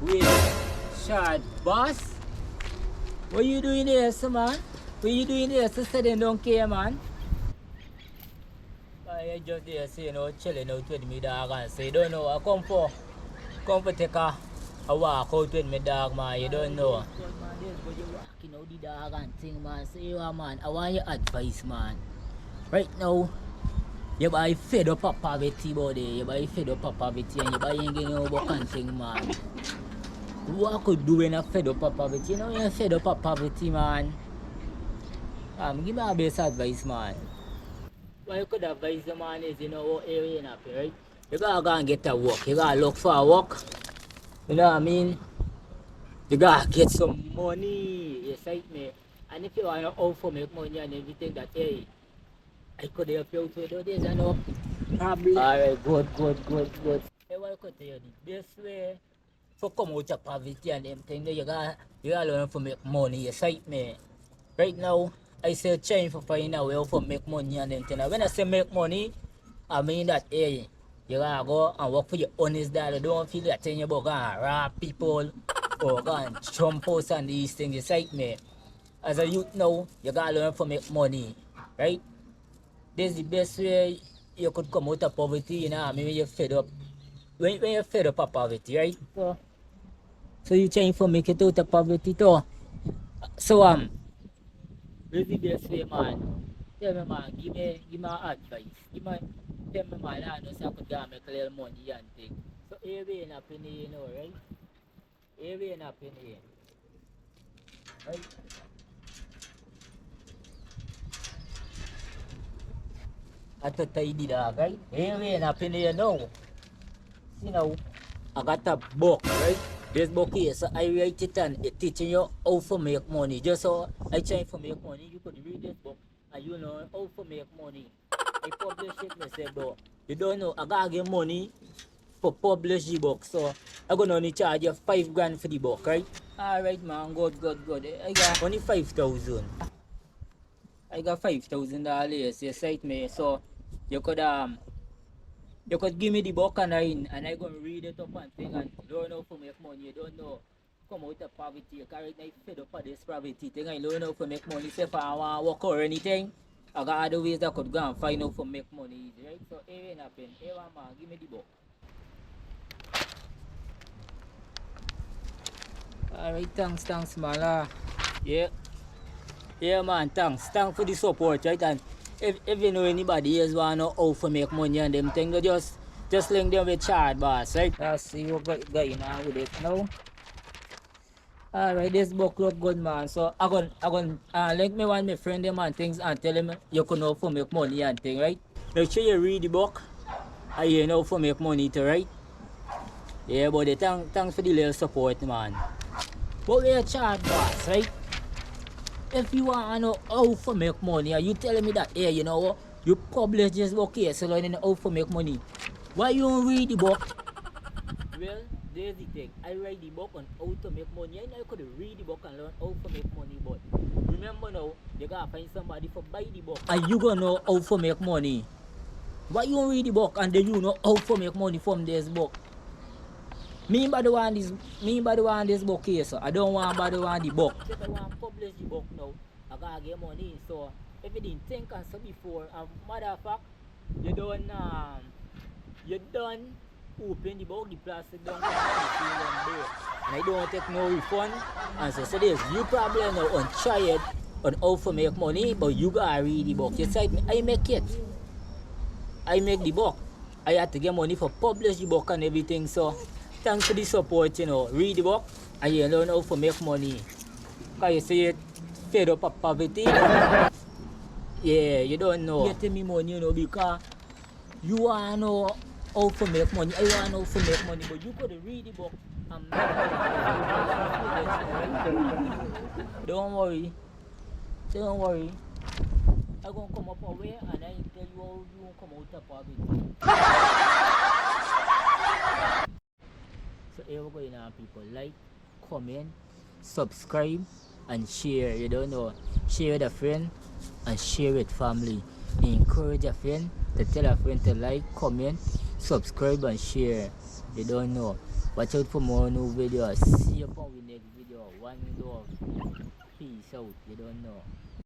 Wait, short boss? What you doing here, sir, man? What you doing here, sir? They don't care, man. I just there, say, chilling out with me, dog, and say, don't know, I come for take a walk out with me, dog, man, you don't know. But you walking out the dog and thing, man. Say, man, I want your advice, man. Right now, you buy fed up of poverty, buddy. You buy fed up of poverty and you buy getting no book and thing, man. What I could do when I fed up of poverty? You're fed up of poverty, man. Give me a best advice, man. What you could advise the man is, what area you're happy, right? You gotta go and get a work. You gotta look for a work. You know what I mean? You gotta get some money. You say me. And if you want to offer make money and everything that, hey, I could help you out with all this, no problem. Alright, good. Hey, what I could tell you, the best way to come out of poverty and them things, you gotta learn to make money. You say me. Right now, I say trying to find a way to make money and them things. When I say make money, I mean that, hey, you gotta go and work for your honest dollar. Don't feel that thing about going to rob people or go and jump out and these things. You say me. As a youth now, you gotta learn to make money, right? This is the best way you could come out of poverty, you know. I mean, when you're fed up. When you're fed up of poverty, right? So you're trying to make it out of poverty too. So this is the best way, man. Tell me, man, give me advice. Tell me, man, I know so I could go and make a little money and things. So every in a penny, right? Every in a penny. Right? I thought I did that, right? Every in a penny, See now, I got a book, right? This book here, so I write it and it teaching you how to make money. Just so I try to make money, you could read this book and you know how to make money. I publish it myself, but you don't know, I gotta get money for publish the book. So I'm gonna only charge you $5,000 for the book, right? Alright, man, good. I got only 5,000. I got $5,000, you cite me, so you could give me the book and I gonna read it up and thing and learn how to make money. You don't know, come out of poverty. You can't right fed up of this poverty thing. I learn how to make money. Say if I want to work or anything, I got other ways I could go and find out to make money easy, right? So it ain't happen. Hey, man, give me the book. Alright, thanks, man. Yeah, man, thanks for the support, right? And if you know anybody else want to know how to make money and them things, just link them with Chad Boss, right? Let's see what going on with it now. Alright, this book look good, man. So I'm gonna link me one of my friend them and things and tell him you can know how to make money and thing, right? Make sure you read the book and you know how to make money too, right? Yeah, buddy, thanks for the little support, man. But we're Chad Boss, right? If you want to know how to make money, and you telling me that, hey, you publish this book here, so learning how to make money. Why you don't read the book? Well, there's the thing. I write the book on how to make money. I know you could read the book and learn how to make money, but remember now, you gotta find somebody to buy the book. And you gonna know how to make money. Why you don't read the book and then you know how to make money from this book? Me by the one this book here, so I don't want by the one the book. If I want to publish the book now, I gotta get money. So if you didn't think and so before, matter of fact, you done open the book, the plastic down there. And I don't take no refund. And so this you probably know on try it on how to make money, but you gotta read the book. You said I make it. I make the book. I had to get money for publish the book and everything, so thanks for the support, read the book and you learn how to make money. Because you say it fed up of poverty. Yeah, you don't know. You tell me money, because you want to know how to make money. I want to know how to make money, but you could read the book and make money. Don't worry. I'm going to come up away and I tell you how you come out of poverty. So here we go now, people. Like, comment, subscribe, and share. You don't know. Share with a friend and share with family. Encourage a friend to tell a friend to like, comment, subscribe and share. You don't know. Watch out for more new videos. See you upon the next video. One love. Peace out. You don't know.